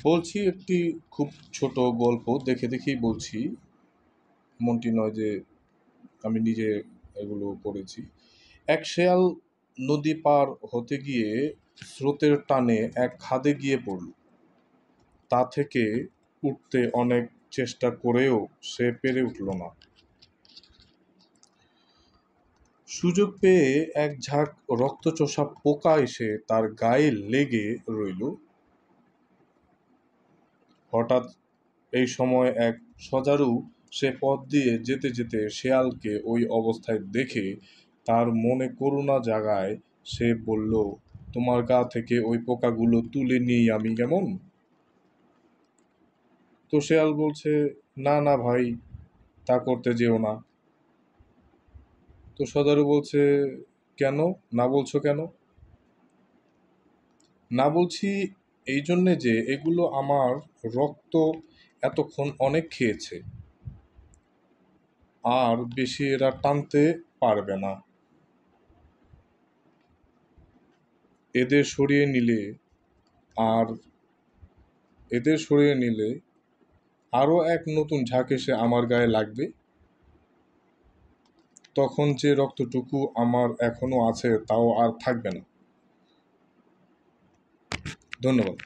বলছি একটি খুব ছোট গল্প দেখে দেখেই বলছি, এমনটি নয় যে আমি নিজে এগুলো পড়েছি। এক শেয়াল নদী পার হতে গিয়ে স্রোতের টানে এক খাদে গিয়ে পড়ল। তা থেকে উঠতে অনেক চেষ্টা করেও সে পেরে উঠল না। সুযোগ পেয়ে এক ঝাঁক রক্তচোষা পোকা এসে তার গায়ে লেগে রইল। হঠাৎ এই সময় এক সজারু সে পথ দিয়ে যেতে যেতে শেয়ালকে ওই অবস্থায় দেখে তার মনে করুণা জাগায়। সে বলল, তোমার গা থেকে ওই পোকাগুলো তুলে নিই আমি কেমন? তো শেয়াল বলছে, না না ভাই, তা করতে যেও না। তো সজারু বলছে, কেন না বলছো কেন? না বলছি এই জন্যে যে এগুলো আমার রক্ত এতক্ষণ অনেক খেয়েছে, আর বেশি এরা টানতে পারবে না। এদের সরিয়ে নিলে আর এদের সরিয়ে নিলে আরও এক নতুন ঝাঁক এসে আমার গায়ে লাগবে। তখন যে রক্তটুকু আমার এখনো আছে তাও আর থাকবে না। ধন্যবাদ।